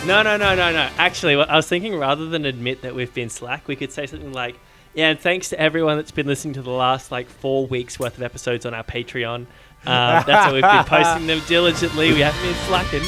No. Actually, I was thinking rather than admit that we've been slack, we could say something like, yeah, and thanks to everyone that's been listening to the last 4 weeks worth of episodes on our Patreon. That's how we've been posting them diligently. We haven't been slacking.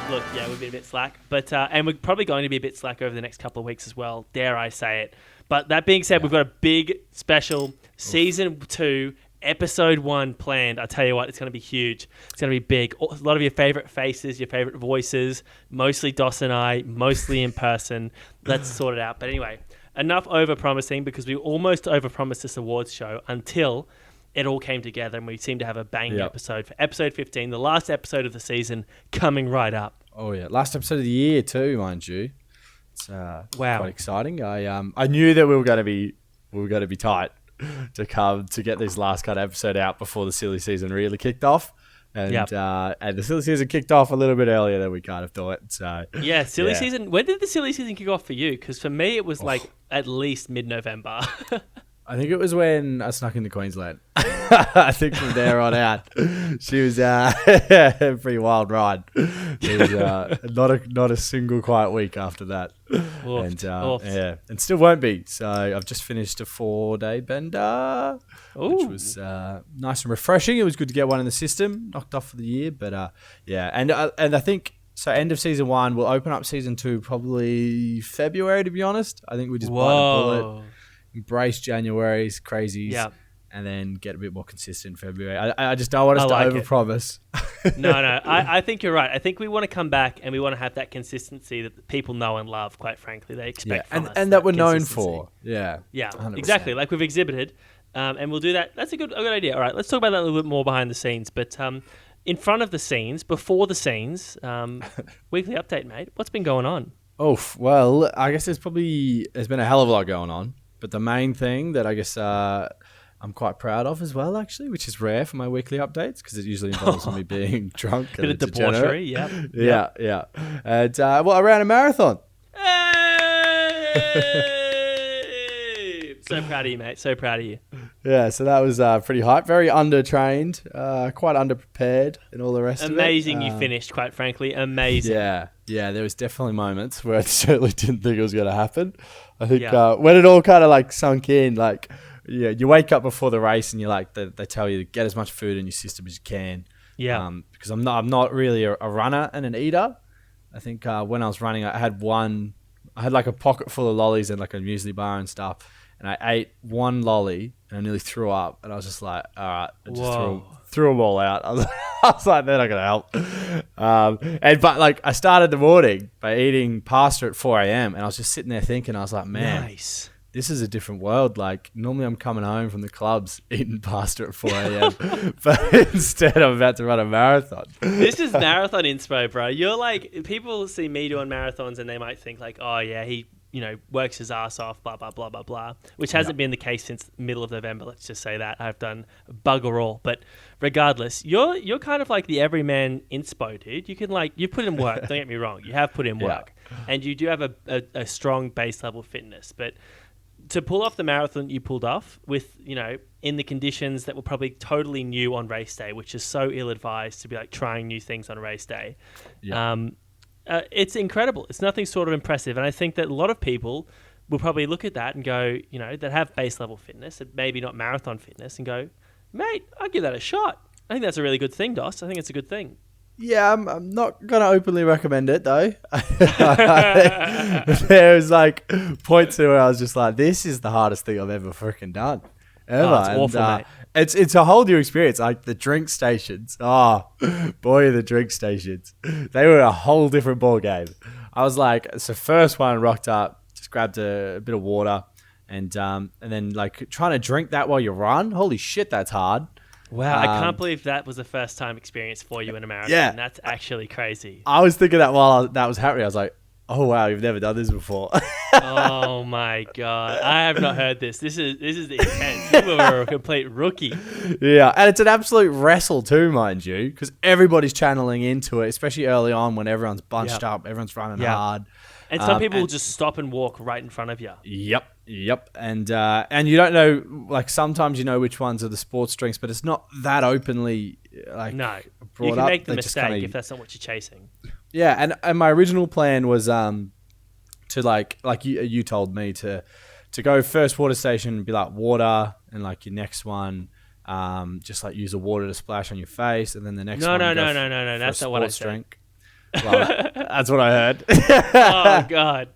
Look, yeah, we've been a bit slack, but and we're probably going to be a bit slack over the next couple of weeks as well. Dare I say it? But that being said, we've got a big special season 2. Episode 1 planned. I tell you what, it's going to be huge. It's going to be big. A lot of your favorite faces, your favorite voices, mostly Dos and I, mostly in person. Let's sort it out. But anyway, enough over-promising, because we almost over-promised this awards show until it all came together and we seem to have a banging episode for episode 15, the last episode of the season, coming right up. Oh yeah, last episode of the year too, mind you. It's quite exciting. I knew that we were going to be tight to get this last cut episode out before the silly season really kicked off, and the silly season kicked off a little bit earlier than we kind of thought. So silly season. When did the silly season kick off for you? Because for me, it was at least mid-November. I think it was when I snuck into Queensland. I think from there on out, she was a pretty wild ride. It was not a single quiet week after that. And still won't be. So I've just finished a 4-day bender, which was nice and refreshing. It was good to get one in the system, knocked off for the year. But and I think so. End of season 1, we'll open up season 2 probably February. To be honest, I think we just bite the bullet. Embrace January's crazies, and then get a bit more consistent in February. I just don't want us to overpromise. No, I think you're right. I think we want to come back and we want to have that consistency that people know and love, quite frankly. They expect from us. And that we're known for. Yeah, 100%. Exactly, like we've exhibited. And we'll do that. That's a good idea. All right, let's talk about that a little bit more behind the scenes. But in front of the scenes, before the scenes, weekly update, mate. What's been going on? Oh, well, I guess there's been a hell of a lot going on. But the main thing that I guess I'm quite proud of as well, actually, which is rare for my weekly updates because it usually involves me being drunk. Bit of debauchery, yeah. And I ran a marathon. Hey! So proud of you, mate. So proud of you. Yeah, so that was pretty hype. Very undertrained, quite underprepared, and all the rest of it. Amazing you finished, quite frankly. Amazing. Yeah, there was definitely moments where I certainly didn't think it was going to happen. I think when it all kind of sunk in, you wake up before the race and you're they tell you to get as much food in your system as you can. Yeah. Because I'm not really a runner and an eater. I think when I was running, I had a pocket full of lollies and a muesli bar and stuff. And I ate one lolly and I nearly threw up. And I was just like, all right. I just threw them all out. I was like, they're not going to help. But I started the morning by eating pasta at 4 a.m. And I was just sitting there thinking, I was like, man, nice. This is a different world. Normally I'm coming home from the clubs eating pasta at 4 a.m. But instead I'm about to run a marathon. This is marathon inspo, bro. You're people see me doing marathons and they might think oh yeah, he works his ass off, blah, blah, blah, blah, blah, which hasn't been the case since middle of November. Let's just say that. I've done bugger all. But regardless, you're kind of like the everyman inspo, dude. You can you've put in work. Don't get me wrong. You have put in work. And you do have a strong base level fitness. But to pull off the marathon you pulled off with, in the conditions that were probably totally new on race day, which is so ill-advised to be trying new things on race day. Yeah. It's incredible. It's nothing sort of impressive. And I think that a lot of people will probably look at that and go, that have base level fitness, and maybe not marathon fitness, and go, mate, I'll give that a shot. I think that's a really good thing, Dos. I think it's a good thing. Yeah, I'm not going to openly recommend it, though. There was points where I was just like, this is the hardest thing I've ever freaking done. Ever. Oh, it's awful, mate. It's a whole new experience. The drink stations. Oh, boy, the drink stations. They were a whole different ball game. I was so first one rocked up, just grabbed a bit of water, and then trying to drink that while you run. Holy shit, that's hard. Wow, I can't believe that was a first time experience for you in a marathon. Yeah. That's actually crazy. I was thinking that while that was happening. I was like, oh wow, you've never done this before. Oh my god, I have not heard this. This is intense. You were a complete rookie. Yeah, and it's an absolute wrestle too, mind you, because everybody's channeling into it, especially early on when everyone's bunched up, everyone's running hard. And some people will just stop and walk right in front of you. Yep. And you don't know, sometimes you know which ones are the sports drinks, but it's not that openly brought You can up. make the they just mistake kinda- if that's not what you're chasing. Yeah, and my original plan was to like you told me to go first water station, be like water, and like your next one, just like use the water to splash on your face, and then the next one. No. For That's a not what I sports said. drink. Well, that's what I heard. Oh God.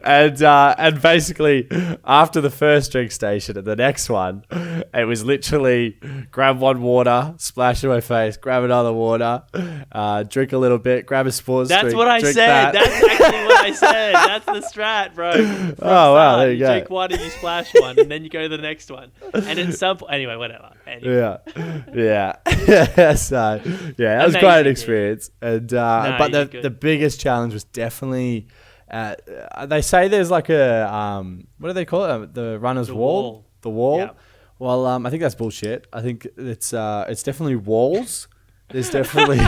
And basically after the first drink station and the next one, it was literally grab one water, splash in my face, grab another water, drink a little bit, grab a sports That's drink. what I drink said. that. That's actually what I said. That's the strat, bro. Oh, wow, there you go. drink one and you splash one, and then you go to the next one. And at some point, anyway, whatever. Anyway. Yeah. So yeah, that was quite an Amazing, experience. And you're but good. the biggest challenge was definitely they say there's like a what do they call it? The runner's The wall. wall. The wall. Yeah. Well, I think that's bullshit. I think it's definitely walls. There's definitely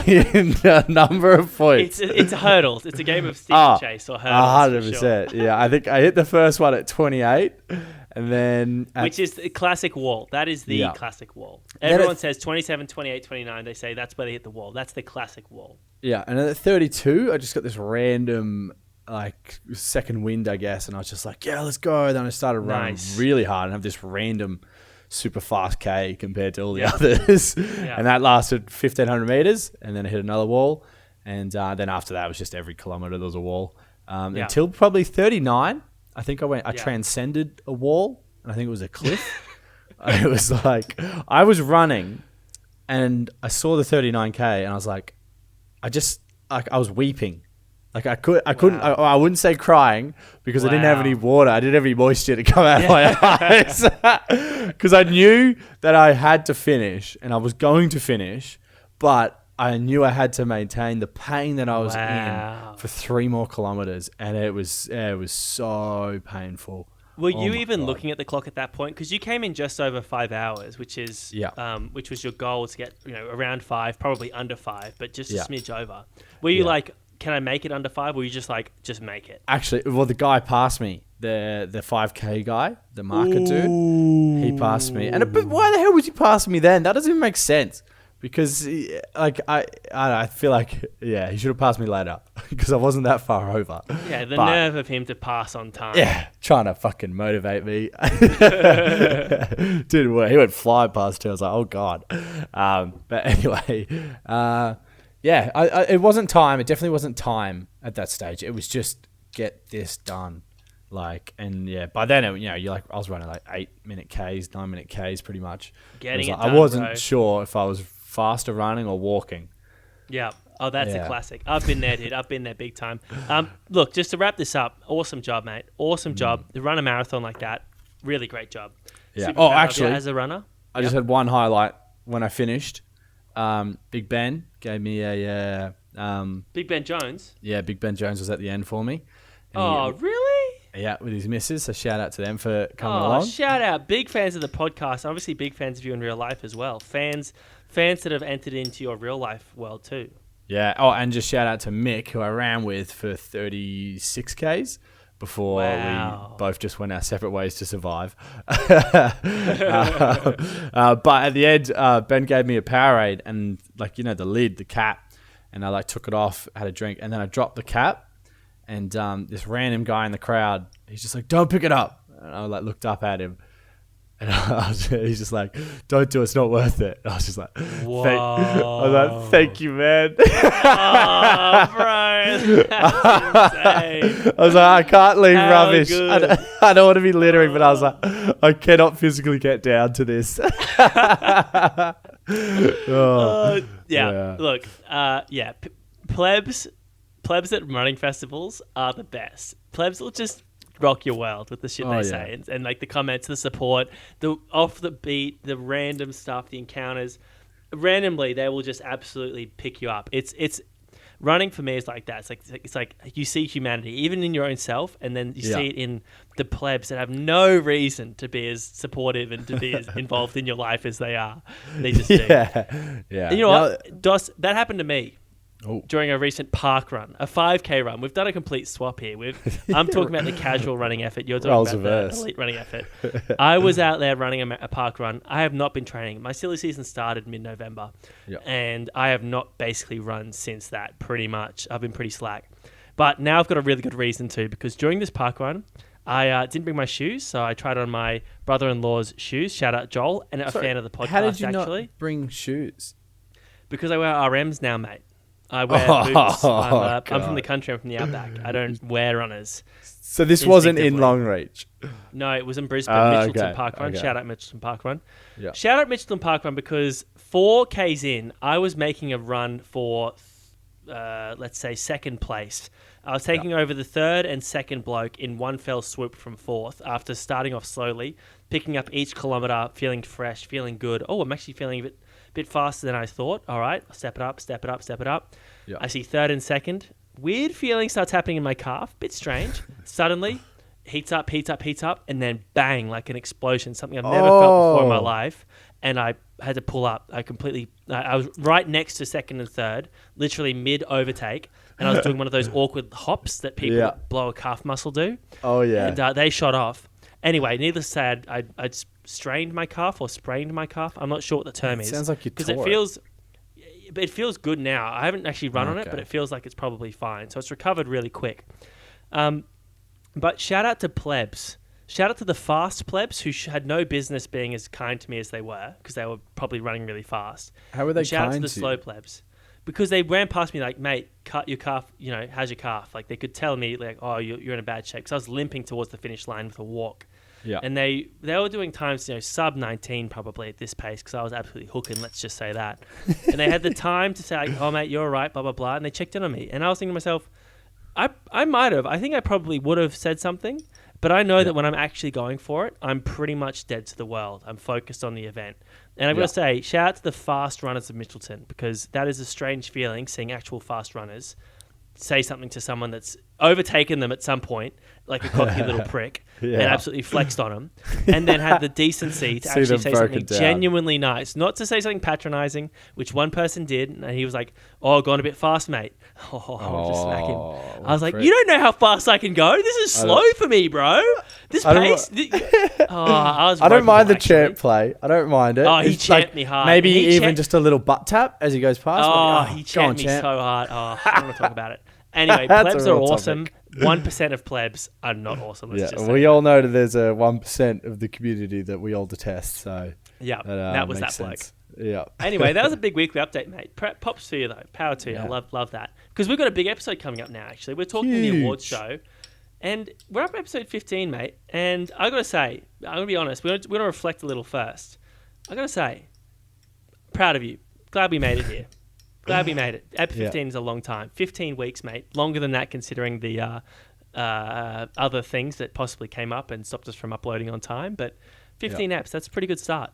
a number of points. It's hurdles. It's a game of steeplechase or hurdles. 100%. Yeah, I think I hit the first one at 28, and then Which is the classic wall. That is the Yeah. classic wall. Then Everyone it- says 27, 28, 29. They say that's where they hit the wall. That's the classic wall. yeah, and at 32, I just got this random like second wind, I guess, and I was just like, yeah, let's go. Then I started running Nice. really hard and have this random super fast K compared to all the Yeah. others, Yeah. and that lasted 1,500 meters, and then I hit another wall, and then after that it was just every kilometer there was a wall Yeah. until probably 39. I think I Yeah. transcended a wall, and I think it was a cliff. It was like I was running, and I saw the 39K, and I was like, I was weeping. Like I couldn't, I wouldn't say crying because I didn't have Wow. any water. I didn't have any moisture to come out of my eyes because I knew that I had to finish and I was going to finish, but I knew I had to maintain the pain that I was Wow. in for 3 more kilometers, and it was so painful. Were Oh you my even God. looking at the clock at that point? Because you came in just over 5 hours, which is which was your goal to get around 5, probably under 5, but just a Yeah. smidge over. Were you Yeah. like, can I make it under 5? Or were you just like, just make it? Actually, well, the guy passed me, the 5K guy, the market dude. He passed me, but why the hell was he passing me then? That doesn't even make sense. Because I feel like he should have passed me later because I wasn't that far over. Yeah, the But, nerve of him to pass on time. Yeah, trying to fucking motivate me. Didn't work. He went fly past too. I was like, oh God. But anyway, it wasn't time. It definitely wasn't time at that stage. It was just get this done. Like, and yeah, by then, you're like, I was running like 8-minute Ks, 9-minute Ks pretty much. Getting it I done, wasn't bro. sure if I was faster running or walking. Yeah. Oh, that's a Yeah. classic. I've been there, dude. I've been there big time. Look, just to wrap this up, awesome job, mate. Awesome job. To run a marathon like that, really great job. Yeah. Super Oh, proud of you actually, as a runner. I just had one highlight when I finished. Big Ben gave me a Big Ben Jones. Big Ben Jones was at the end for me. And Oh, really? yeah, with his missus. So shout out to them for coming Oh, along. shout out. Big fans of the podcast. Obviously, big fans of you in real life as well. Fans that have entered into your real life world too. Yeah. Oh, and just shout out to Mick, who I ran with for 36 Ks before Wow. we both just went our separate ways to survive. But at the end, Ben gave me a Powerade and the lid, the cap, and I took it off, had a drink, and then I dropped the cap, and this random guy in the crowd, he's just like, "Don't pick it up," and I looked up at him. And he's just like, "Don't do it. It's not worth it." And I was just like, "Thank you, man." Oh, bro. That's insane. I was like, I can't leave How rubbish. good. I don't want to be littering, but I was like, I cannot physically get down to this. Oh, Yeah. Look, plebs at running festivals are the best. Plebs will just rock your world with the shit they say and the comments, the support, the off the beat, the random stuff, the encounters. Randomly, they will just absolutely pick you up. It's running for me is like that. It's like you see humanity even in your own self, and then you see it in the plebs that have no reason to be as supportive and to be as involved in your life as they are. They just do. yeah. And you know what, Dos? That happened to me. during a recent park run, a 5K run. We've done a complete swap here. I'm talking about the casual running effort. You're talking about the elite running effort. I was out there running a park run. I have not been training. My silly season started mid-November, and I have not basically run since that, pretty much. I've been pretty slack. But now I've got a really good reason to, because during this park run, I didn't bring my shoes, so I tried on my brother-in-law's shoes. Shout out Joel, and a fan of the podcast, how did you actually. not bring shoes? Because I wear RMs now, mate. I wear boots. I'm from the country. I'm from the outback. I don't wear runners. So this wasn't in Longreach? No, it was in Brisbane, Mitchelton Park Run. Shout out Mitchelton Park Run. Yeah. Shout out Mitchelton Park Run, because 4Ks in, I was making a run for, let's say, second place. I was taking over the third and second bloke in one fell swoop from fourth after starting off slowly, picking up each kilometre, feeling fresh, feeling good. Oh, I'm actually feeling a bit faster than I thought. All right, I'll step it up, step it up, step it up. Yeah. I see third and second. Weird feeling starts happening in my calf. Bit strange. Suddenly, heats up, and then bang, like an explosion. Something I've never felt before in my life. And I had to pull up. I was right next to second and third, literally mid-overtake. And I was doing one of those awkward hops that people that blow a calf muscle do. Oh, yeah. And they shot off. Anyway, needless to say, I'd strained my calf or sprained my calf. I'm not sure what the term is. Sounds like you tore it feels good now. I haven't actually run on it, but it feels like it's probably fine. So it's recovered really quick. But shout out to plebs. Shout out to the fast plebs who had no business being as kind to me as they were, because they were probably running really fast. How were they kind to you? Shout out to the slow plebs. Because they ran past me like, mate, cut your calf, how's your calf? Like, they could tell me, like, oh, you're in a bad shape. Because I was limping towards the finish line with a walk. Yeah. And they were doing times, sub 19 probably at this pace, because I was absolutely hooking, let's just say that. And they had the time to say, like, oh, mate, you're all right, blah, blah, blah. And they checked in on me. And I was thinking to myself, I might have. I think I probably would have said something. But I know that when I'm actually going for it, I'm pretty much dead to the world. I'm focused on the event. And I've got to say, shout out to the fast runners of Mitchelton, because that is a strange feeling, seeing actual fast runners say something to someone that's overtaken them at some point, like a cocky little prick, and absolutely flexed on them, and then had the decency to actually say something genuinely nice. Not to say something patronizing, which one person did, and he was like, oh, gone a bit fast, mate. I'll just smack him. I was like, you don't know how fast I can go. This is slow for me, bro. This pace. I don't mind the chant play. I don't mind it. Oh, he champed me hard. Maybe even just a little butt tap as he goes past. He champed me so hard. Oh, I don't want to talk about it. Anyway, plebs are awesome. 1% of plebs are not awesome. We all know that there's a 1% of the community that we all detest. So that was that bloke. Yeah. Anyway, that was a big weekly update, mate. Props to you though. Power to you. I love that, because we've got a big episode coming up now. Actually, we're talking the awards show, and we're up episode 15, mate. And I gotta say, I'm gonna be honest. We're gonna reflect a little first. I gotta say, proud of you. Glad we made it here. Glad we made it. Ep 15 is a long time. 15 weeks, mate. Longer than that, considering the other things that possibly came up and stopped us from uploading on time. But 15 eps, that's a pretty good start.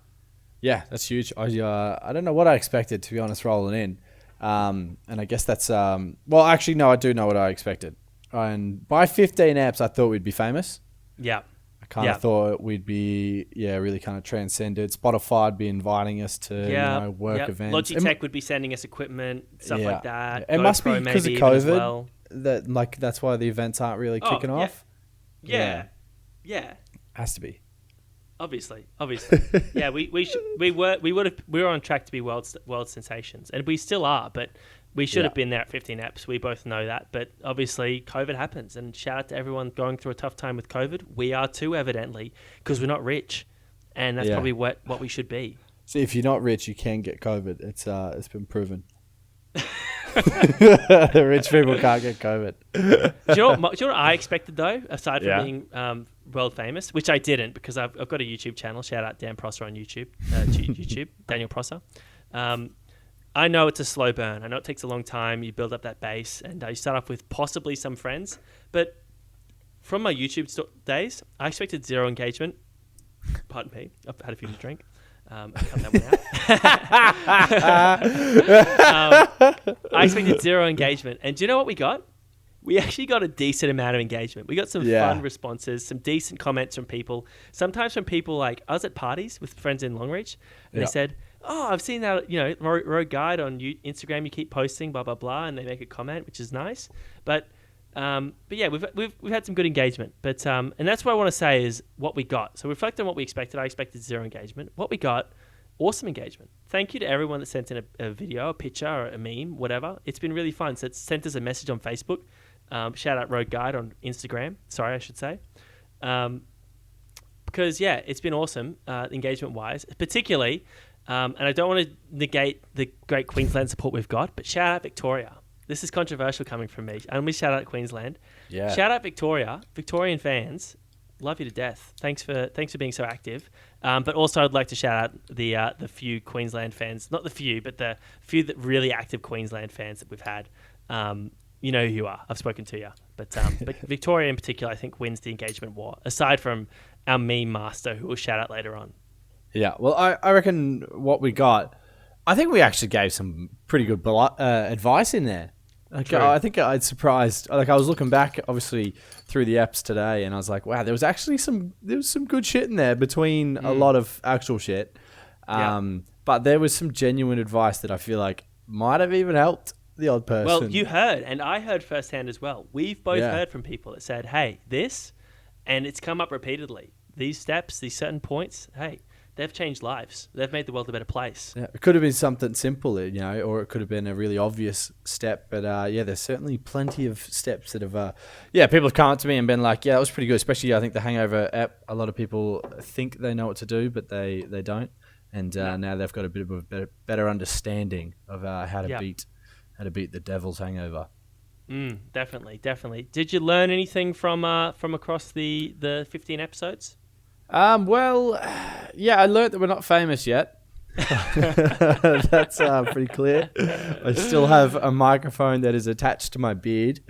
Yeah, that's huge. I don't know what I expected, to be honest, rolling in. And I guess that's... well, actually, no, I do know what I expected. And by 15 eps, I thought we'd be famous. Yeah. I kind of thought we'd be, really kind of transcended. Spotify would be inviting us to work events. Logitech would be sending us equipment, stuff like that. It must be because of COVID. That's why the events aren't really kicking off. Yeah. Has to be. Obviously. Yeah, we were on track to be world sensations, and we still are, but we should have been there at 15 eps. We both know that, but obviously COVID happens, and shout out to everyone going through a tough time with COVID. We are too, evidently, because we're not rich, and that's probably what we should be. See, if you're not rich, you can get COVID. It's been proven. Rich people can't get COVID. Do you know what I expected though, aside from being world famous, which I didn't, because I've got a YouTube channel. Shout out Dan Prosser on YouTube. Daniel Prosser. I know it's a slow burn. I know it takes a long time. You build up that base, and you start off with possibly some friends. But from my YouTube days, I expected zero engagement. Pardon me. I've had a few to drink. Cut that one out. I expected zero engagement. And do you know what we got? We actually got a decent amount of engagement. We got some fun responses, some decent comments from people. Sometimes from people like, I was at parties with friends in Longreach, and they said, oh, I've seen that, road guide on Instagram. You keep posting, blah blah blah, and they make a comment, which is nice. But yeah, we've had some good engagement. But and that's what I want to say is what we got. So reflect on what we expected. I expected 0 engagement. What we got, awesome engagement. Thank you to everyone that sent in a video, a picture, or a meme, whatever. It's been really fun. So it's sent us a message on Facebook. Shout out Road Guide on Instagram. Sorry, I should say. Because yeah, it's been awesome engagement wise, particularly. And I don't want to negate the great Queensland support we've got, but shout out Victoria. This is controversial coming from me. And we shout out Queensland. Yeah. Shout out Victoria. Victorian fans, love you to death. Thanks for being so active. But also I'd like to shout out the few Queensland fans, not the few, but the few that really active Queensland fans that we've had. You know who you are. I've spoken to you. But Victoria in particular, I think, wins the engagement war, aside from our meme master, who we'll shout out later on. Yeah, well, I reckon what we got, I think we actually gave some pretty good advice in there. Like, I think I'd surprised. Like, I was looking back, obviously, through the apps today, and I was like, wow, there was actually some good shit in there between a lot of actual shit. But there was some genuine advice that I feel like might have even helped the odd person. Well, you heard, and I heard firsthand as well. We've both heard from people that said, hey, this, and it's come up repeatedly. These steps, these certain points, hey, they've changed lives. They've made the world a better place. Yeah, it could have been something simple, or it could have been a really obvious step. But there's certainly plenty of steps that have, people have come up to me and been like, yeah, that was pretty good. Especially, I think the Hangover app, a lot of people think they know what to do, but they don't. And now they've got a bit of a better understanding of how to beat the devil's hangover. Definitely. Did you learn anything from across the 15 episodes? Well, yeah, I learned that we're not famous yet. That's pretty clear. I still have a microphone that is attached to my beard,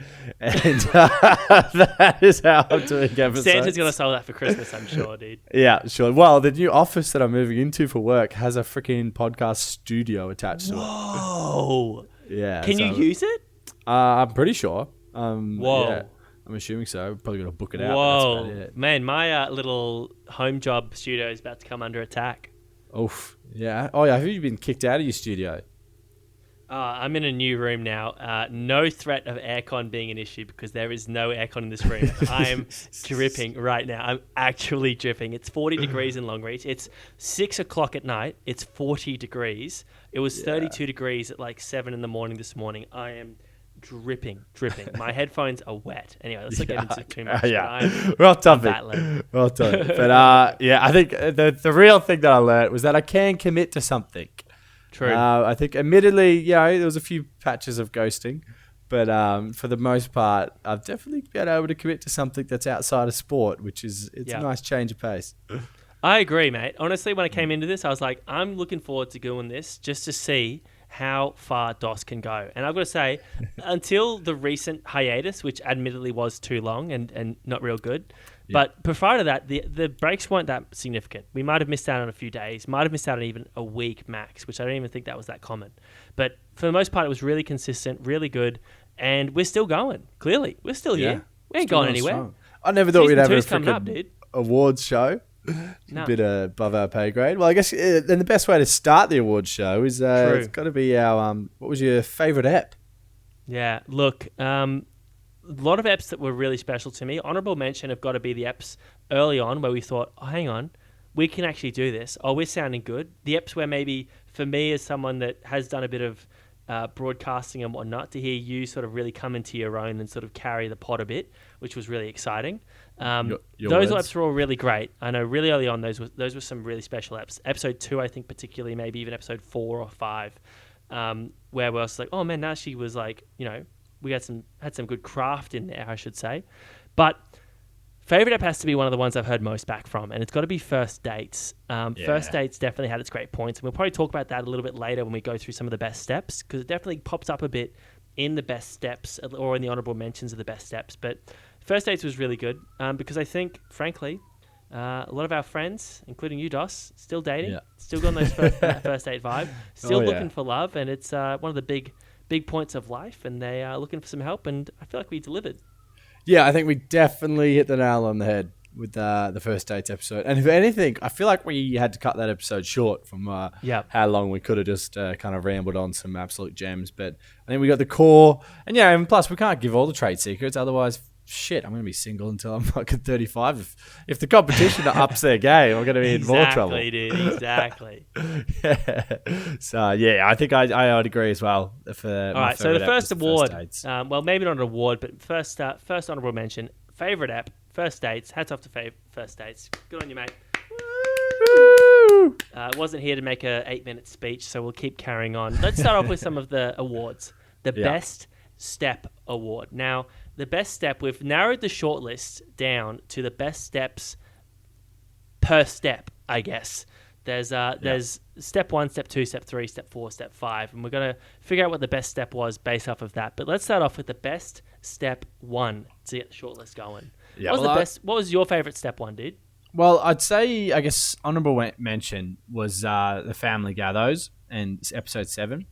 and that is how I'm doing episodes. Santa's gonna sell that for Christmas, I'm sure, dude. Yeah, sure. Well, the new office that I'm moving into for work has a freaking podcast studio attached to it. Whoa! Yeah. Can you use it? I'm pretty sure. Whoa. Yeah. I'm assuming so. We're probably going to book it out. Whoa. That's about it. Man, my little home job studio is about to come under attack. Oof. Yeah. Oh, yeah. Have you been kicked out of your studio? I'm in a new room now. No threat of aircon being an issue because there is no aircon in this room. I am dripping right now. I'm actually dripping. It's 40 degrees in Longreach. It's 6 o'clock at night. It's 40 degrees. It was 32 degrees at like 7 in the morning this morning. I am dripping. My headphones are wet. Anyway, let's not get into too much. Well done. Well done. But I think the real thing that I learned was that I can commit to something. True. I think admittedly, there was a few patches of ghosting, but for the most part, I've definitely been able to commit to something that's outside of sport, which is a nice change of pace. I agree, mate. Honestly, when I came into this, I was like, I'm looking forward to doing this just to see how far DOS can go. And I've got to say, until the recent hiatus, which admittedly was too long and not real good, but prior to that, the breaks weren't that significant. We might have missed out on a few days, might have missed out on even a week max, which I don't even think that was that common. But for the most part, it was really consistent, really good, and we're still going. Clearly, we're still here. We ain't going anywhere. Strong. I never thought we'd have a freaking awards show. No. A bit above our pay grade. Well, I guess then the best way to start the awards show is it's got to be our what was your favourite app? Yeah, look, a lot of apps that were really special to me. Honourable mention have got to be the apps early on where we thought, oh, hang on, we can actually do this. Oh, we're sounding good. The apps where maybe for me as someone that has done a bit of broadcasting and whatnot, to hear you sort of really come into your own and sort of carry the pot a bit, which was really exciting. Your those apps were all really great. I know really early on those were some really special apps. Episode 2, I think particularly, maybe even episode 4 or 5, where we was like, oh man, now she was like, we had some good craft in there, I should say. But favorite app has to be one of the ones I've heard most back from, and it's got to be First Dates. First Dates definitely had its great points, and we'll probably talk about that a little bit later when we go through some of the best steps, because it definitely pops up a bit in the best steps or in the honorable mentions of the best steps. But First Dates was really good because I think, frankly, a lot of our friends, including you, Dos, still dating, still got those first date vibe, still looking for love, and it's one of the big points of life, and they are looking for some help, and I feel like we delivered. Yeah, I think we definitely hit the nail on the head. with the first dates episode. And if anything, I feel like we had to cut that episode short from how long we could have just kind of rambled on some absolute gems. But I think we got the core. And yeah, and plus we can't give all the trade secrets. Otherwise, shit, I'm going to be single until I'm fucking 35. If the competition ups their game, I'm going to be in more trouble. Exactly. Yeah. So, yeah, I think I would agree as well. All right, so the first award, well, maybe not an award, but first honourable mention, favourite app, first dates. Hats off to first dates. Good on you, mate. Wasn't here to make a 8-minute speech, so we'll keep carrying on. Let's start off with some of the awards. The Best Step Award. Now, the best step, we've narrowed the shortlist down to the best steps per step, I guess. There's step 1, step 2, step 3, step 4, step 5, and we're going to figure out what the best step was based off of that. But let's start off with the best step 1 to get the shortlist going. Yeah, what was your favourite step 1, dude? Well, I'd say, I guess, honourable mention was the Family Gathos and episode 7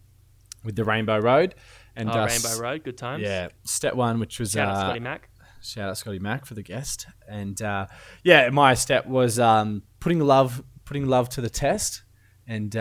with the Rainbow Road. And Rainbow Road, good times. Yeah, step 1, which was shout out Scotty Mac. Shout out Scotty Mac for the guest. And my step was putting love to the test, and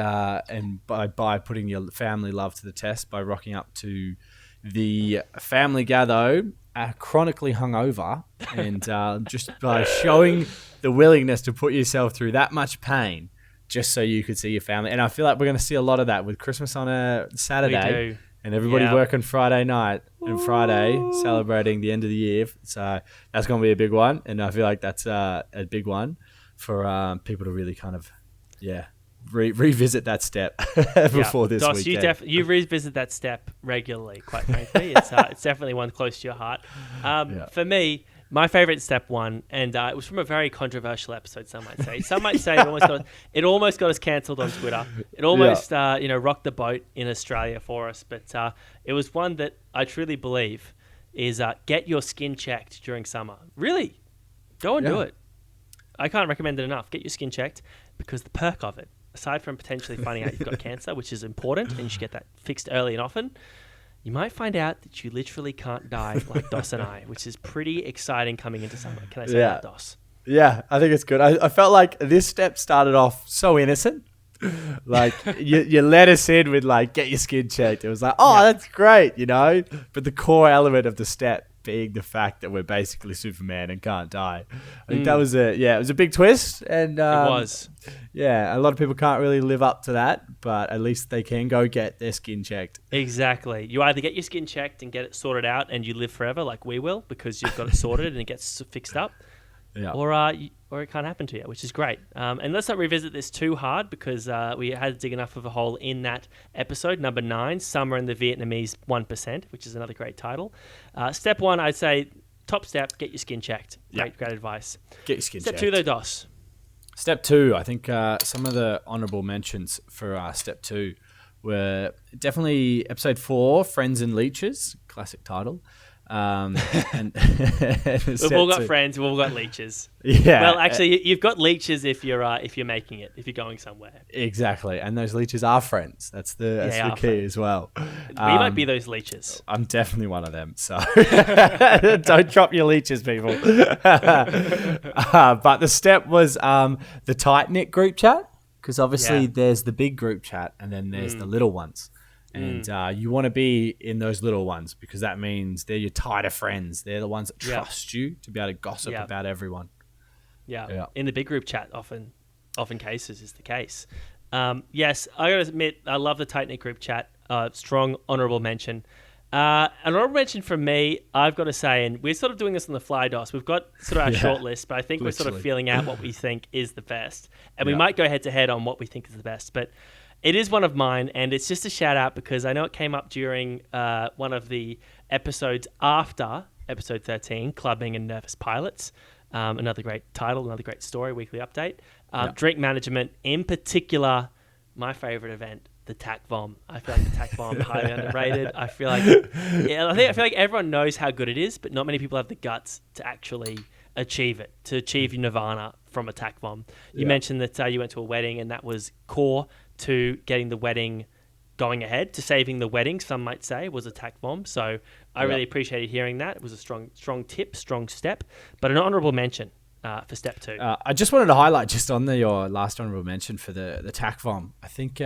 by putting your family love to the test by rocking up to the Family Gatho, chronically hungover, and just by showing the willingness to put yourself through that much pain just so you could see your family. And I feel like we're going to see a lot of that with Christmas on a Saturday. We do. And everybody working Friday night and Friday celebrating the end of the year. So that's going to be a big one. And I feel like that's a big one for people to really kind of, revisit that step before this Dos, weekend. You revisit that step regularly, quite frankly. It's definitely one close to your heart. For me, my favourite step 1, and it was from a very controversial episode, some might say. Some might say it almost got us cancelled on Twitter. It almost rocked the boat in Australia for us. But it was one that I truly believe is get your skin checked during summer. Really, go and do it. I can't recommend it enough. Get your skin checked, because the perk of it, aside from potentially finding out you've got cancer, which is important, and you should get that fixed early and often, you might find out that you literally can't die like Dos and I, which is pretty exciting coming into summer. Can I say that, Dos? Yeah, I think it's good. I felt like this step started off so innocent. Like, you let us in with, like, get your skin checked. It was like, that's great, But the core element of the step being the fact that we're basically Superman and can't die. I think that was it was a big twist. And it was. Yeah, a lot of people can't really live up to that, but at least they can go get their skin checked. Exactly. You either get your skin checked and get it sorted out and you live forever like we will because you've got it sorted and it gets fixed up. Yeah. Or it can't happen to you, which is great. And let's not revisit this too hard because we had to dig enough of a hole in that episode, number 9, Summer and the Vietnamese 1%, which is another great title. Step 1, I'd say, top step, get your skin checked. Great advice. Get your skin checked. Step 2, though, Dos. Step 2, I think some of the honourable mentions for step 2 were definitely episode 4, Friends and Leeches, classic title. And we've all got friends, we've all got leeches. Yeah. Well, actually, you've got leeches if you're making it, if you're going somewhere. Exactly, and those leeches are friends. That's the key friends as well. We might be those leeches. I'm definitely one of them. So don't drop your leeches, people. But the step was the tight knit group chat, because obviously there's the big group chat and then there's the little ones. And you want to be in those little ones because that means they're your tighter friends. They're the ones that trust you to be able to gossip about everyone. Yeah. In the big group chat, often cases is the case. Yes, I got to admit, I love the tight-knit group chat. Strong honourable mention. An honourable mention from me, I've got to say, and we're sort of doing this on the fly, Dos. We've got sort of our short list, but I think we're sort of feeling out what we think is the best. And we might go head-to-head on what we think is the best. But it is one of mine, and it's just a shout-out because I know it came up during one of the episodes after episode 13, Clubbing and Nervous Pilots. Another great title, another great story, weekly update. Drink management, in particular, my favourite event, the TAC Vom. I feel like the TAC Vom highly underrated. I feel like everyone knows how good it is, but not many people have the guts to actually achieve it, to achieve nirvana from a TAC Vom. You mentioned that you went to a wedding, and that was core to getting the wedding going ahead, to saving the wedding, some might say, was a TAC Vom. So I really appreciated hearing that. It was a strong tip, strong step. But an honourable mention, for step 2. I just wanted to highlight just on your last honorable mention for the tack vom. I think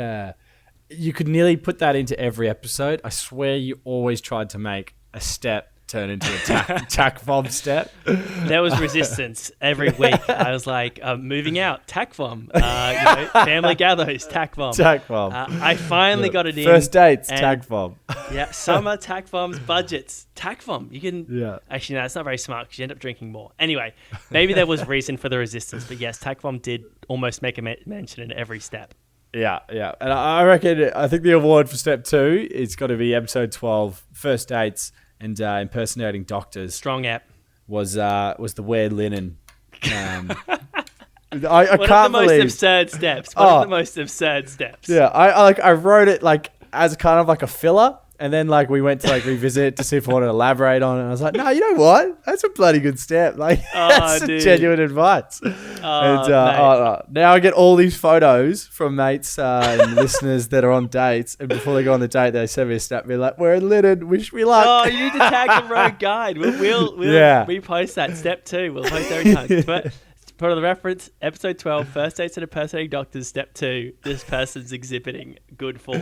you could nearly put that into every episode. I swear you always tried to make a step turn into a tack vom step. There was resistance every week. I was like, moving out, tack vom. Family gatherings, tack vom. Tack vom. I finally got it in. First dates, tack vom. Yeah, summer tack voms, budgets, tack vom. You can. Yeah. Actually, no, it's not very smart because you end up drinking more. Anyway, maybe there was reason for the resistance, but yes, tack vom did almost make a mention in every step. Yeah. And I think the award for step 2 is got to be episode 12, first dates. And impersonating doctors. Strong app. Was the wear linen. I One can't of the believe. most absurd steps. One of the most absurd steps. Yeah, I wrote it like as kind of like a filler, and then like we went to like revisit it to see if I wanted to elaborate on it. And I was like, no, you know what? That's a bloody good step. Like that's dude. genuine advice. Now I get all these photos from mates and listeners that are on dates, and before they go on the date, they send me a snap, be like, "We're in linen. Wish me luck." Oh, you need to tag the road guide. We'll repost that step 2. We'll post every time. But for the reference, episode 12, first dates and impersonating doctors, step 2. This person's exhibiting good form.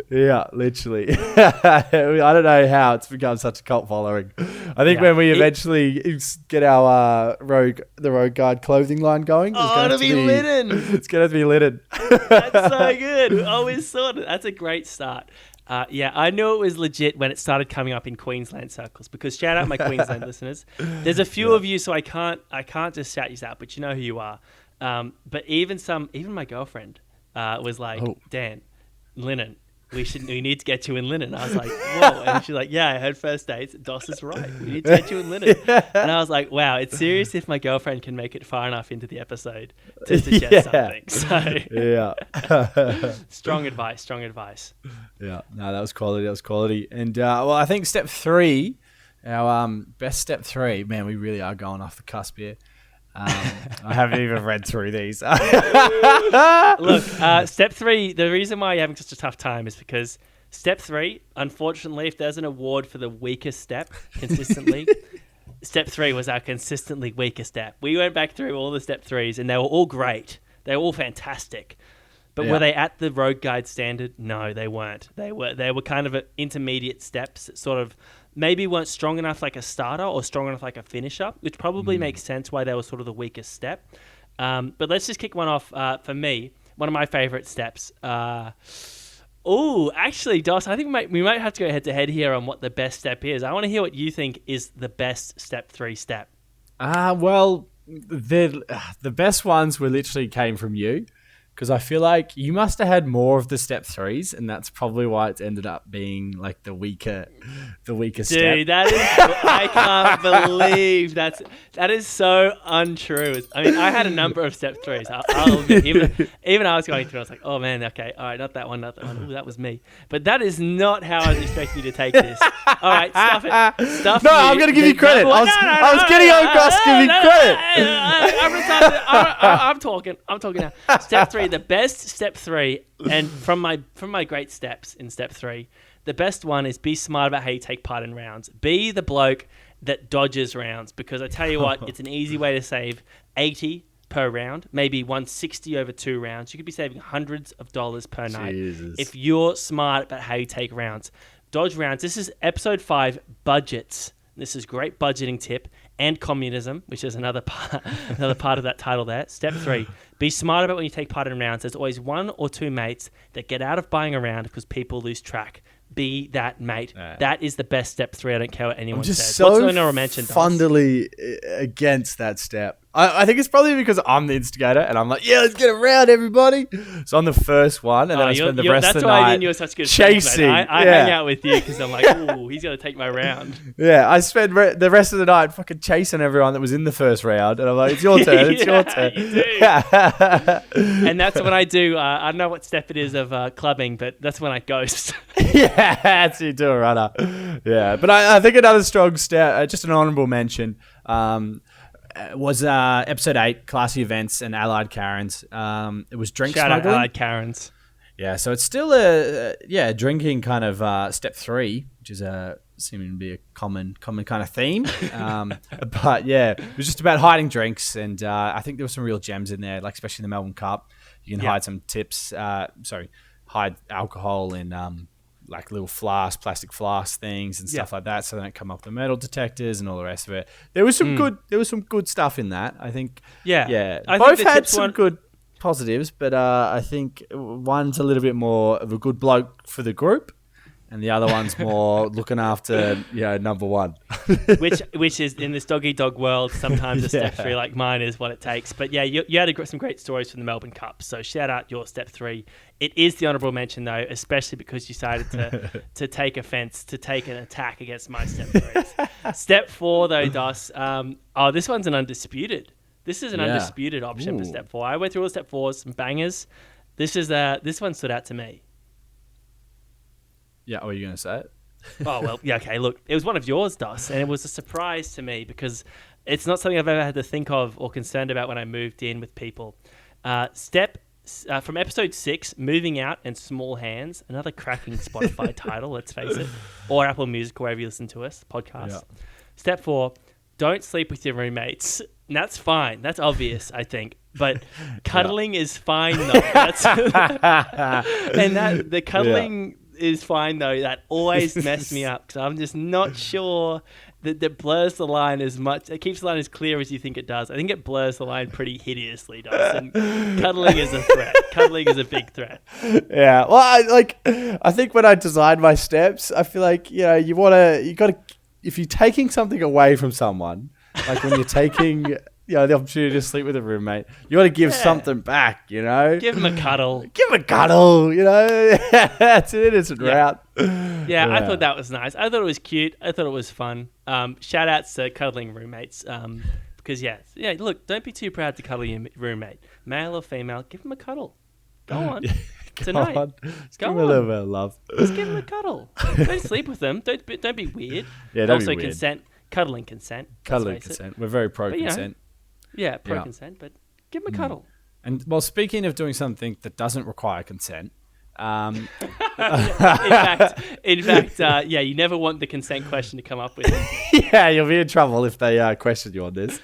Yeah, literally. I don't know how it's become such a cult following. I think when we eventually get our the road guide clothing line going, it'll be linen. It's going to be linen. That's so good. We always thought it. That's a great start. I knew it was legit when it started coming up in Queensland circles, because shout out my Queensland listeners. There's a few of you, so I can't just shout you out, but you know who you are. But even my girlfriend was like, Dan, linen. We need to get you in linen. I was like, whoa. And she's like, yeah, I heard first dates. Doss is right. We need to get you in linen. And I was like, wow, it's serious if my girlfriend can make it far enough into the episode to suggest something. So yeah. Strong advice. Yeah. No, that was quality. And I think step 3, our best step 3, man, we really are going off the cusp here. I haven't even read through these. Look, step 3, the reason why you're having such a tough time is because step 3, unfortunately, if there's an award for the weakest step consistently, step 3 was our consistently weakest step. We went back through all the step 3s and they were all great. They were all fantastic. But were they at the road guide standard? No, they weren't. They were kind of intermediate steps that sort of maybe weren't strong enough like a starter or strong enough like a finisher, which probably makes sense why they were sort of the weakest step. But let's just kick one off. For me, one of my favorite steps. Actually, Doss, I think we might have to go head to head here on what the best step is. I want to hear what you think is the best step 3 step. Well, the best ones were literally came from you. Because I feel like you must have had more of the step 3s, and that's probably why it's ended up being like the weaker step. Dude, I can't believe that is so untrue. I mean, I had a number of step 3s. I'll admit, even I was going through, I was like, oh man, okay, all right, not that one. Ooh, that was me. But that is not how I was expecting you to take this. All right, stuff it. No, I'm going to give you credit. I was getting on across to give you credit. I'm talking now. Step 3, the best step 3, and from my great steps in step 3, the best one is be smart about how you take part in rounds. Be the bloke that dodges rounds, because I tell you what, it's an easy way to save 80 per round, maybe 160 over 2 rounds. You could be saving hundreds of dollars per night if you're smart about how you take rounds. Dodge rounds. This is episode 5, budgets. This is great budgeting tip. And communism, which is another part of that title there. Step 3, be smart about when you take part in rounds. There's always 1 or 2 mates that get out of buying a round because people lose track. Be that mate. That is the best step 3. I don't care what anyone says. So what's the honorable mention, fundily against that step. I think it's probably because I'm the instigator and I'm like, yeah, let's get around, everybody. So I'm the first one, and then I spend the rest of the night that's why I knew you were such good chasing. I hang out with you because I'm like, ooh, he's going to take my round. Yeah, I spend the rest of the night fucking chasing everyone that was in the first round, and I'm like, it's your turn, it's your turn. You do. And that's when I do, I don't know what step it is of clubbing, but that's when I ghost. Yeah, that's you do a runner. Yeah, but I think another strong step, just an honourable mention, was episode 8, classy events and allied Karens. It was drink Shout smuggling. Out allied Karens. Yeah, so it's still a drinking kind of step 3, which is seeming to be a common kind of theme. But yeah, it was just about hiding drinks, and I think there were some real gems in there, like especially the Melbourne Cup. You can hide some tips. Hide alcohol in like little plastic flask things and stuff like that, so they don't come up the metal detectors and all the rest of it. There was some good stuff in that. I think. Yeah. Both had some good positives, but I think one's a little bit more of a good bloke for the group, and the other one's more looking after number one. which is in this dog eat dog world, sometimes a step 3 like mine is what it takes. But yeah, you had some great stories from the Melbourne Cup, so shout out your step 3. It is the honourable mention though, especially because you decided to take offence, to take an attack against my step 3s. Step 4 though, Dos, this one's an undisputed. This is an undisputed option for step 4. I went through all the step 4s, some bangers. This one stood out to me. Yeah, what are you going to say it? Oh, well, yeah, okay, look, it was one of yours, Dus, and it was a surprise to me because it's not something I've ever had to think of or concerned about when I moved in with people. From episode 6, Moving Out and Small Hands, another cracking Spotify title, let's face it, or Apple Music, wherever you listen to us, podcast. Yeah. Step 4, don't sleep with your roommates. And that's fine. That's obvious, I think. But cuddling is fine, though. The cuddling is fine, though. That always messed me up because I'm just not sure that blurs the line as much. It keeps the line as clear as you think it does. I think it blurs the line pretty hideously, does. And cuddling is a threat. Cuddling is a big threat. Yeah. Well, I think when I designed my steps, I feel like, you got to, if you're taking something away from someone, like when you're taking, the opportunity to sleep with a roommate, you got to give something back, Give them a cuddle. Give them a cuddle, That's an innocent route. Yeah, I thought that was nice. I thought it was cute. I thought it was fun. Shout outs to cuddling roommates. Because, look, don't be too proud to cuddle your roommate. Male or female, give them a cuddle. Go on. Tonight. Just give them a little bit of love. Just give them a cuddle. Don't sleep with them. Don't be weird. Yeah, don't be weird. Consent. Cuddling consent. Cuddling consent. We're very pro-consent. Yeah, pro-consent, but give them a cuddle. And, well, speaking of doing something that doesn't require consent... in fact, you never want the consent question to come up with it. Yeah, you'll be in trouble if they question you on this.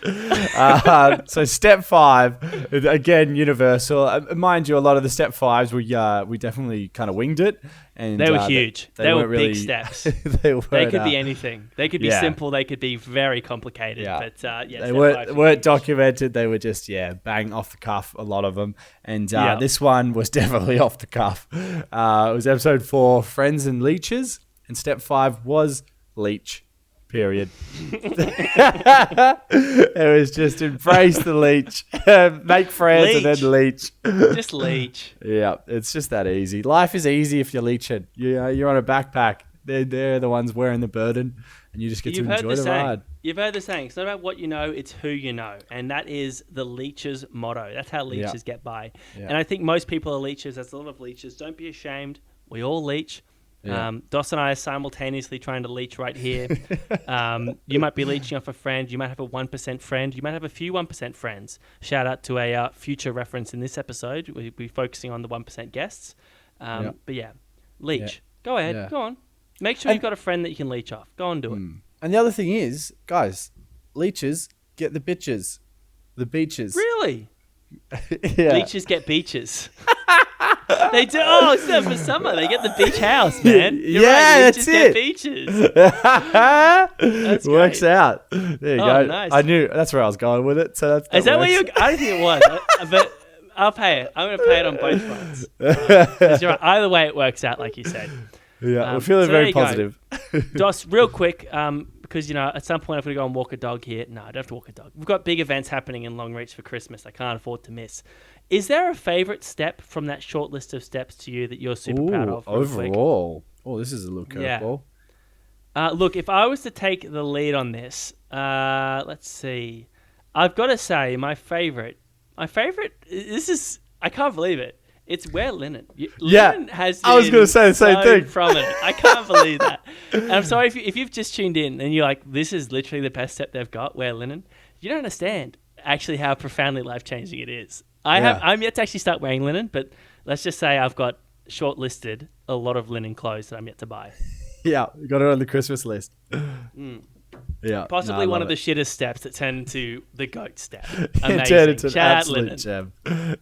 So step 5, again, universal. Mind you, a lot of the step 5s, we definitely kind of winged it. And they were huge. They were really, big steps. they could be anything. They could be simple. They could be very complicated. Yeah. But they weren't documented. They were just bang off the cuff. A lot of them. And this one was definitely off the cuff. It was episode 4, Friends and Leeches, and step 5 was leech. Period. It was just embrace the leech, make friends, and then leech. Just leech. Yeah, it's just that easy. Life is easy if you're leeching. You're on a backpack. They're the ones wearing the burden, and you just get to enjoy the ride. You've heard the saying. It's not about what you know; it's who you know, and that is the leech's motto. That's how leeches get by. Yeah. And I think most people are leeches. There's a lot of leeches. Don't be ashamed. We all leech. Yeah. Dos and I are simultaneously trying to leech right here. You might be leeching off a friend. You might have a 1% friend. You might have a few 1% friends. Shout out to a future reference in this episode. We'll be focusing on the 1% guests. But leech. Yeah. Go ahead. Yeah. Go on. Make sure you've got a friend that you can leech off. Go on, do it. And the other thing is, guys, leeches get the bitches. The beaches. Really? Leeches get beaches. They do. Oh, except for summer, they get the beach house, man. You're right, that's it. Get beaches. That's works out. There you go. Nice. I knew that's where I was going with it. So is that where you? I don't think it was, but I'll pay it. I'm going to pay it on both fronts. 'Cause you're right. Either way, it works out, like you said. Yeah, we're feeling very positive. Dos, real quick, because at some point I've got to go and walk a dog here. No, I don't have to walk a dog. We've got big events happening in Longreach for Christmas. I can't afford to miss. Is there a favourite step from that short list of steps to you that you're super proud of? Overall. Oh, this is a little curveball. Look, if I was to take the lead on this, let's see. I've got to say my favourite, I can't believe it. It's wear linen. Linen has I was going to say the same thing. Prominent. I can't believe that. And I'm sorry if you've just tuned in and you're like, this is literally the best step they've got, wear linen. You don't understand actually how profoundly life-changing it is. I'm yet to actually start wearing linen, but let's just say I've got shortlisted a lot of linen clothes that I'm yet to buy. Yeah, got it on the Christmas list. Yeah, Possibly no, one of the it. shittest steps that turned into the goat step. It turned Amazing. into an Shout out absolute Linen. gem.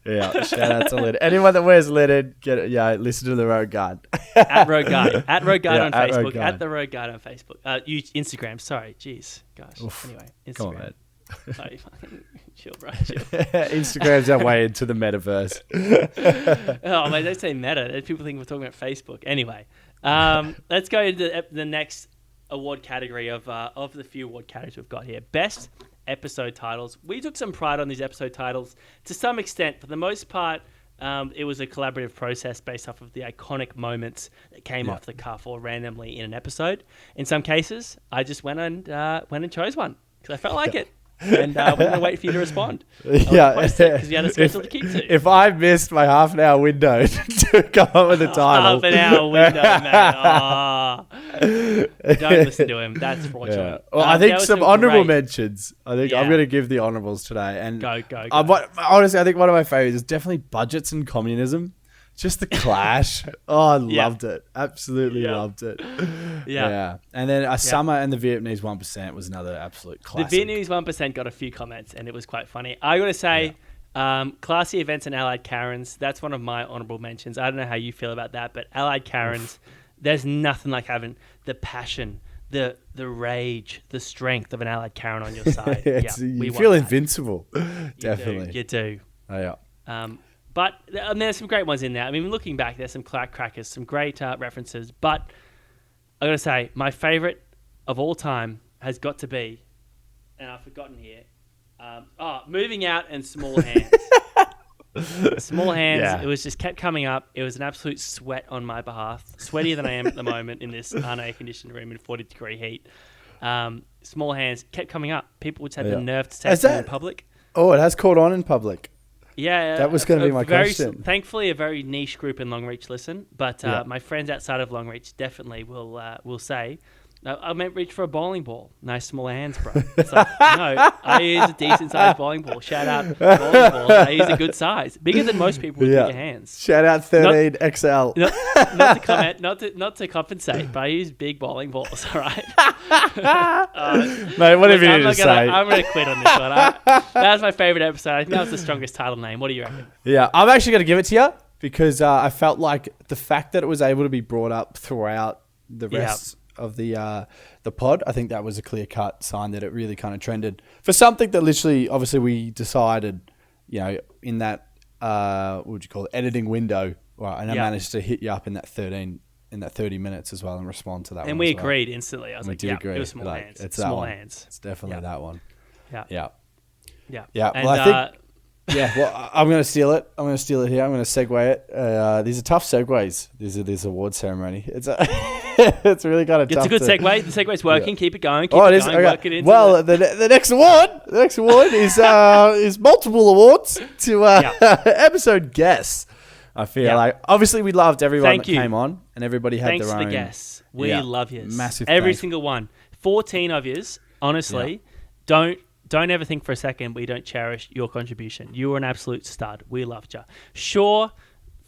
Yeah, shout out to linen. Anyone that wears linen, listen to the Road Guard. At Road Guide. At Road Guide Yeah, on at Road Facebook. Guide. At the Road Guide on Facebook. Instagram. Sorry. Jeez. Gosh. Oof. Anyway. Instagram. Come on, man. Sorry, fucking chill, bro. Chill. Instagram's our way into the metaverse. Oh, man, don't say meta. People think we're talking about Facebook. Anyway, let's go into the next award category of the few award categories we've got here. Best episode titles. We took some pride on these episode titles to some extent. For the most part, it was a collaborative process based off of the iconic moments that came off the cuff or randomly in an episode. In some cases, I just went and chose one because I felt like it. And we're going to wait for you to respond. Because you had a schedule to keep to. If I missed my half an hour window to come up with a title. Half an hour window, man. Don't listen to him. That's fraudulent. Yeah. Well, I think some honourable mentions. I think I'm Yeah. going to give the honourables today. And Go. honestly, I think one of my favourites is definitely Budgets and Communism. Just the clash. Oh, I loved it. Absolutely loved it. Yeah. And then Summer and the Vietnamese 1% was another absolute classic. The Vietnamese 1% got a few comments, and it was quite funny. I got to say, classy events and Allied Karens, that's one of my honourable mentions. I don't know how you feel about that, but Allied Karens, there's nothing like having the passion, the rage, the strength of an Allied Karen on your side. You feel invincible. Definitely. You do. Oh, yeah. But there's some great ones in there. I mean, looking back, there's some crackers, some great references. But I got to say, my favourite of all time has got to be, and I've forgotten here, Moving Out and Small Hands. Small Hands, it was just kept coming up. It was an absolute sweat on my behalf. Sweatier than I am at the moment in this unair-conditioned room in 40-degree heat. Small Hands kept coming up. People would have the nerve to say it in public. Oh, it has caught on in public. Yeah, that was going to be my question. Thankfully, a very niche group in Longreach listen, but my friends outside of Longreach definitely will say, I meant reach for a bowling ball. Nice small hands, bro. It's like, no, I use a decent sized bowling ball. Shout out bowling balls. I use a good size, bigger than most people with bigger hands. Shout out 13 XL. Not to comment, not to compensate, but I use big bowling balls. All right, mate. Whatever you need to say. I'm gonna quit on this one. That was my favorite episode. I think that was the strongest title name. What do you reckon? Yeah, I'm actually going to give it to you because I felt like the fact that it was able to be brought up throughout the rest of the pod, I think that was a clear-cut sign that it really kind of trended for something that literally, obviously, we decided, in that what would you call it, editing window, right? And I managed to hit you up in that 30 minutes as well and respond to that one. And we agreed instantly. I was like, agree. It was small hands. It's small that hands. It's definitely that one. Yeah. Well, And, I think. Well, I'm going to steal it. I'm going to steal it here. I'm going to segue it. These are tough segues. This award ceremony. It's it's really kind of tough. It's a good segue. The segue's working. Keep it going. It is. Okay. Work it into the next award is multiple awards to episode guests. I feel like obviously we loved everyone that came on, and everybody had their own. Thanks to the guests. We love yous. Massive. Every single one. 14 of yous. Honestly, don't ever think for a second we don't cherish your contribution. You were an absolute stud. We loved you. Sure,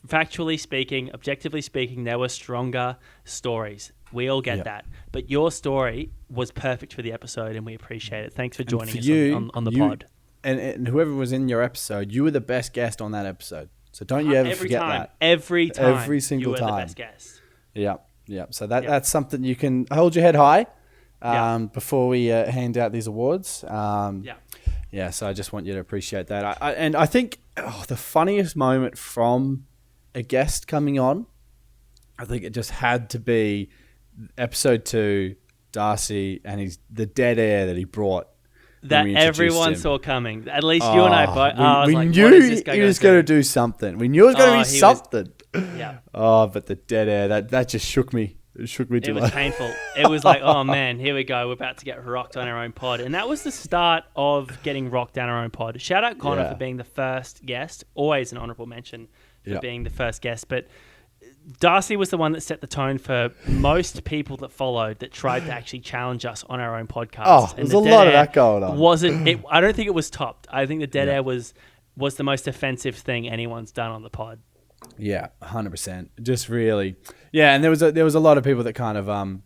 factually speaking, objectively speaking, there were stronger stories. We all get that. But your story was perfect for the episode, and we appreciate it. Thanks for joining us on the pod. And whoever was in your episode, you were the best guest on that episode. So don't you ever forget that. Every time. Every single time. You were the best guest. Yeah. So that's something you can hold your head high. Before we hand out these awards. So I just want you to appreciate that. I think the funniest moment from a guest coming on, I think it just had to be episode 2, Darcy and the dead air that he brought. That everyone saw coming. At least you and I both. We knew he was going to do something. We knew it was going to be something. But the dead air, that just shook me. It shook me too much. It was painful. It was like, oh man, here we go. We're about to get rocked on our own pod. And that was the start of getting rocked down our own pod. Shout out Connor for being the first guest. Always an honourable mention for being the first guest. But Darcy was the one that set the tone for most people that followed that tried to actually challenge us on our own podcast. Oh, there's a lot of that going on. I don't think it was topped. I think the dead air was the most offensive thing anyone's done on the pod. Yeah, 100%. Just really, yeah. And there was a lot of people that kind of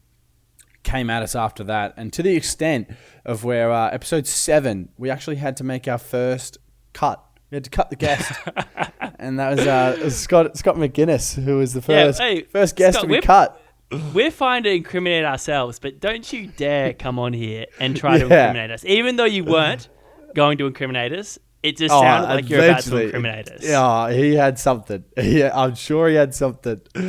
came at us after that, and to the extent of where episode 7, we actually had to make our first cut. We had to cut the guest, and that was Scott McGuinness, who was the first guest Scott, to be cut. We're fine to incriminate ourselves, but don't you dare come on here and try to incriminate us. Even though you weren't going to incriminate us, it just sounded like you're about to incriminate us. Yeah, he had something. I'm sure he had something. We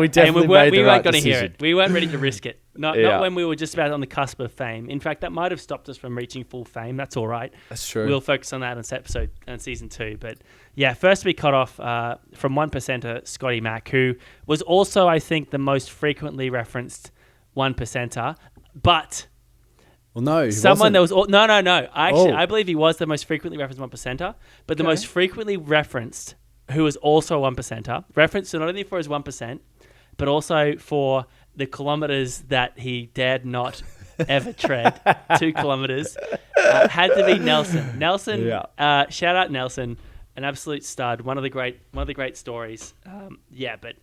definitely made the right decision. Hear it. We weren't ready to risk it. Not when we were just about on the cusp of fame. In fact, that might have stopped us from reaching full fame. That's all right. That's true. We'll focus on that on episode and season 2. But yeah, first we cut off from 1%er Scotty Mack, who was also, I think, the most frequently referenced 1%er. But well, no, he someone wasn't. that was no. I believe he was the most frequently referenced 1%er, but the most frequently referenced, who was also a 1%er, referenced not only for his 1%, but also for the kilometers that he dared not ever tread, 2 kilometers, had to be Nelson. Nelson, shout out Nelson, an absolute stud, one of the great stories. But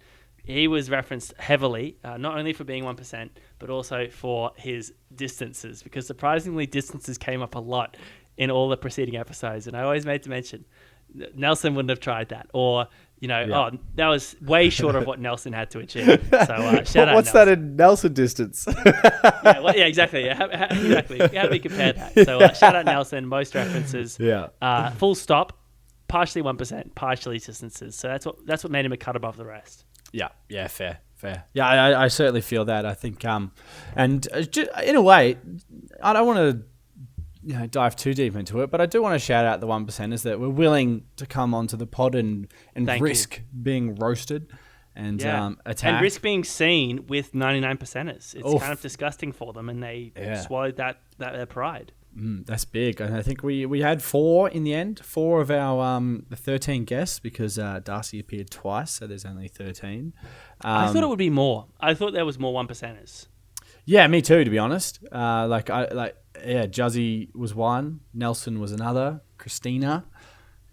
he was referenced heavily, not only for being 1%, but also for his distances, because surprisingly, distances came up a lot in all the preceding episodes. And I always made to mention, Nelson wouldn't have tried that. Or, that was way short of what Nelson had to achieve. So shout out Nelson. What's that in Nelson distance? Exactly. Exactly. How do we compare that? So shout out Nelson, most references. Yeah. Full stop, partially 1%, partially distances. So that's what made him a cut above the rest. Yeah, fair. Yeah, I certainly feel that. I think, and just, in a way, I don't want to dive too deep into it, but I do want to shout out the 1%ers that were willing to come onto the pod and risk being roasted and attacked. And risk being seen with 99%ers. It's kind of disgusting for them, and they swallowed that their pride. That's big. And I think we had 4 in the end, 4 of our 13 guests, because Darcy appeared twice, so there's only 13. I thought it would be more. I thought there was more 1%ers. Yeah, me too, to be honest. Juzzy was one, Nelson was another, Christina.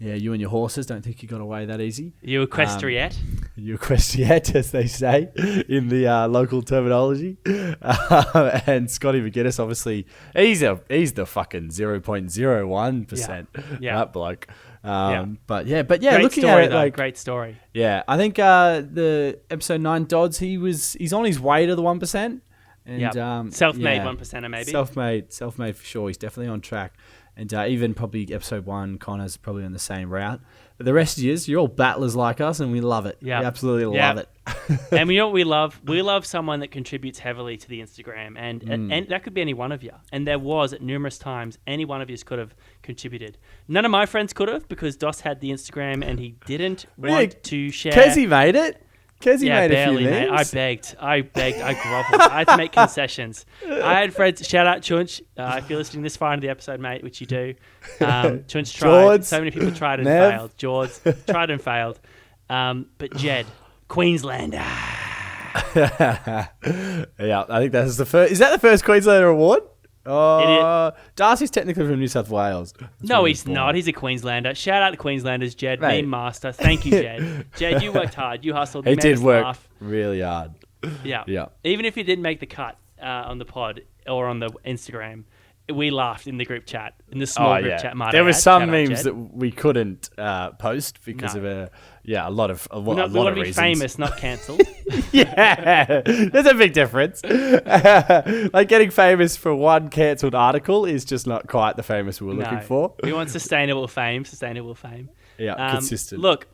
Yeah, you and your horses. Don't think you got away that easy. You equestriette. You equestriette, as they say in the local terminology. And Scotty McGuinness, obviously, he's the fucking 0.01%. Yeah. That bloke. But great looking story, at it, great story. Yeah, I think the episode 9 Dodds, he's on his way to the 1%. And self-made 1%er maybe. Self-made for sure. He's definitely on track. And even probably episode 1, Connor's probably on the same route. But the rest of you're all battlers like us, and we love it. Yeah. We absolutely love it. And we know what we love? We love someone that contributes heavily to the Instagram. And that could be any one of you. And there was, at numerous times, any one of you could have contributed. None of my friends could have, because Dos had the Instagram and he didn't want to share. Kezi made it. Kezi made barely, a few mate. memes. I groveled. I had to make concessions. I had friends. Shout out Chunch. If you're listening this far into the episode, mate, which you do. Chunch tried. George, so many people tried and Nev. failed. George tried and failed. But Jed, Queenslander. Yeah, I think that's the first. Is that the first Queenslander award? Darcy's technically from New South Wales. No, he's not. He's a Queenslander. Shout out to Queenslanders, Jed, meme master. Thank you, Jed. Jed, you worked hard. You hustled. He did work really hard. Yeah. Even if you didn't make the cut on the pod or on the Instagram, we laughed in the group chat, in the small group chat. There were some memes that we couldn't post because of a lot of we want to be reasons. Famous, not cancelled. Yeah, there's a big difference. Like getting famous for one cancelled article is just not quite the famous we were looking for. We want sustainable fame. Yeah, consistent. Look,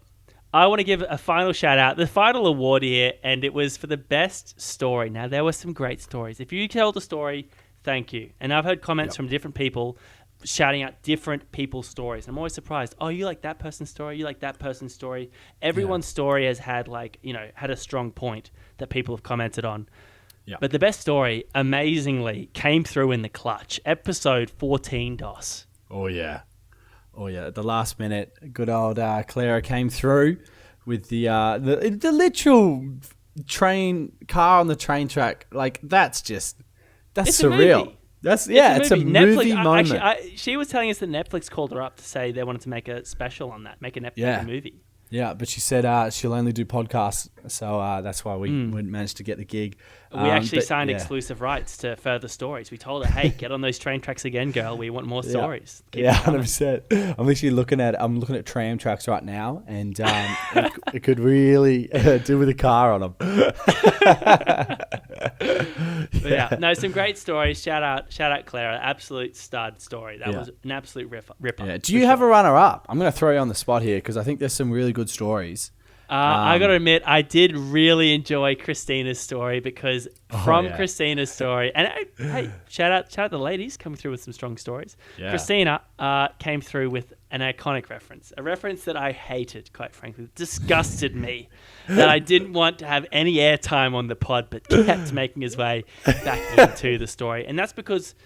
I want to give a final shout out, the final award here, and it was for the best story. Now, there were some great stories. If you told a story, thank you. And I've heard comments from different people shouting out different people's stories. I'm always surprised. Oh, you like that person's story? You like that person's story? Everyone's story has had had a strong point that people have commented on. Yeah. But the best story, amazingly, came through in the clutch. Episode 14, Dos. Oh, yeah. At the last minute, good old Clara came through with the literal car on the train track. Like, that's surreal. It's a movie moment. She was telling us that Netflix called her up to say they wanted to make a special on that, make a Netflix movie. Yeah, but she said she'll only do podcasts, so that's why we managed to get the gig. We actually signed exclusive rights to further stories. We told her, "Hey, get on those train tracks again, girl. We want more stories." Yeah, 100%. I'm literally looking at tram tracks right now, and it could really do with a car on them. Yeah, no, some great stories. Shout out, Clara. Absolute stud story. That was an absolute ripper. Yeah. Do you have a runner-up? I'm going to throw you on the spot here because I think there's some really good stories. I got to admit, I did really enjoy Christina's story because Christina's story, and hey, shout out to the ladies coming through with some strong stories. Yeah. Christina came through with an iconic reference, a reference that I hated, quite frankly, disgusted me, that I didn't want to have any airtime on the pod, but kept making his way back into the story, and that's because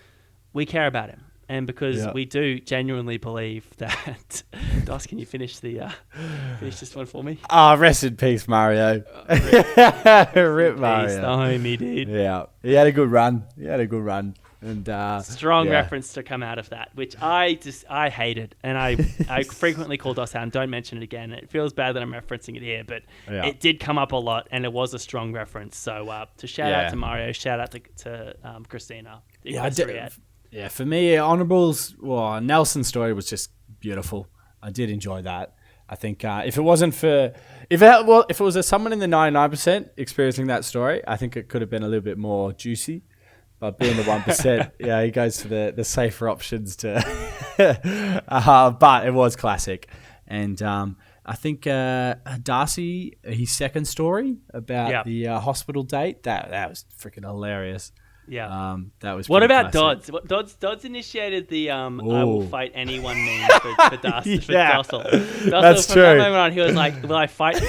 we care about him. And because we do genuinely believe that... Dos, can you finish this one for me? Rest in peace, Mario. Rip Mario. Peace, the homie, dude. Yeah, he had a good run. And strong reference to come out of that, which I hated, and I frequently call Dos out and don't mention it again. It feels bad that I'm referencing it here, but it did come up a lot, and it was a strong reference. So to shout out to Mario, shout out to Christina. Yeah, I did. Yeah, for me, honorables. Well, Nelson's story was just beautiful. I did enjoy that. I think if it wasn't for if it was someone in the 99% experiencing that story, I think it could have been a little bit more juicy. But being the 1%, he goes for the safer options to. But it was classic, and I think Darcy, his second story about the hospital date, that was freaking hilarious. Yeah. That was. What about classic. Dodds? Dodds initiated the I will fight anyone meme for Darcy for Dossel. That's from true. That moment on, he was like, "Will I fight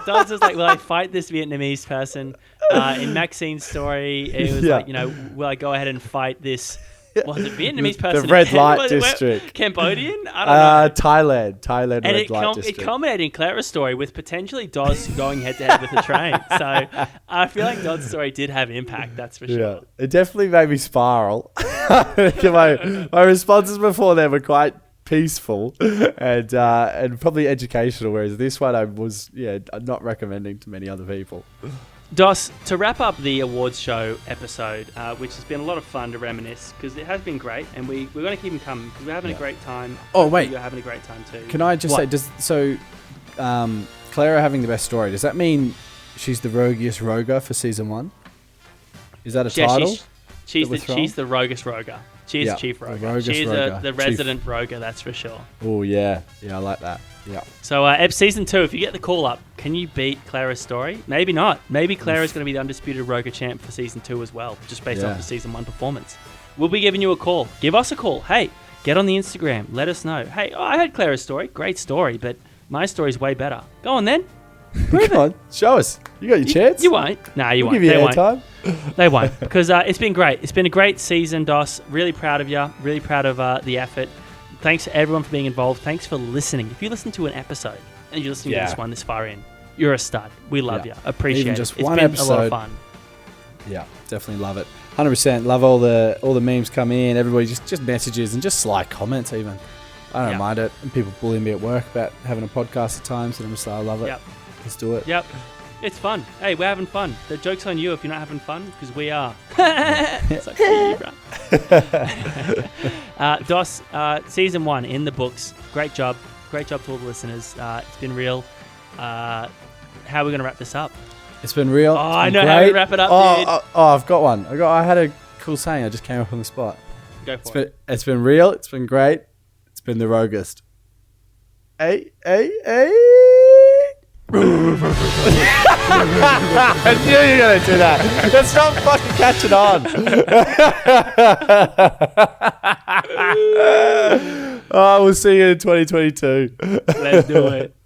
Dodds was like, "Will I fight this Vietnamese person?" In Maxine's story, it was like, "Will I go ahead and fight this?" Was it Vietnamese person? The red light district. Cambodian? I don't know. Thailand and red light district. It culminated in Clara's story with potentially Dodds going head-to-head with the train. So I feel like Dodds' story did have impact, that's for sure. Yeah, it definitely made me spiral. my responses before then were quite peaceful and probably educational, whereas this one I was not recommending to many other people. Dos, to wrap up the awards show episode, which has been a lot of fun to reminisce, because it has been great, and we're going to keep them coming, because we're having a great time. Oh, wait. You're having a great time too. Can I just say, Clara having the best story, does that mean she's the roguiest roger for season 1? Is that a title? She's the roguest roger. She is Chief Roger. She's the resident roger, that's for sure. Oh, yeah. Yeah, I like that. Yeah. So, season 2, if you get the call up, can you beat Clara's story? Maybe not. Maybe Clara's going to be the undisputed roger champ for season 2 as well, just based off the season 1 performance. We'll be giving you a call. Give us a call. Hey, get on the Instagram. Let us know. Hey, I heard Clara's story. Great story, but my story's way better. Go on then. Come on, show us. You got your chance. You won't. Nah, you won't. Give you airtime. They won't, because it's been great. It's been a great season, Dos. Really proud of you. Really proud of the effort. Thanks to everyone for being involved. Thanks for listening. If you listen to an episode and you're listening to this one this far in, you're a stud. We love you. Appreciate Even it. Just it's one been episode. a lot of fun. Yeah, definitely love it. 100%. Love all the memes come in. Everybody just messages and just slight comments even. I don't mind it. And people bully me at work about having a podcast at times, and I'm just like, I love it. Yep. Let's do it. Yep. It's fun. Hey, we're having fun. The joke's on you if you're not having fun, because we are. It's like, Dos, season 1 in the books. Great job. Great job to all the listeners. It's been real. How are we going to wrap this up? It's been real. Oh, I know how to wrap it up, dude. I've got one. I had a cool saying. I just came up on the spot. Go for it. It's been real. It's been great. It's been the roguest. Hey. I knew you were going to do that. Let's not fucking catch it on. We'll see you in 2022. Let's do it.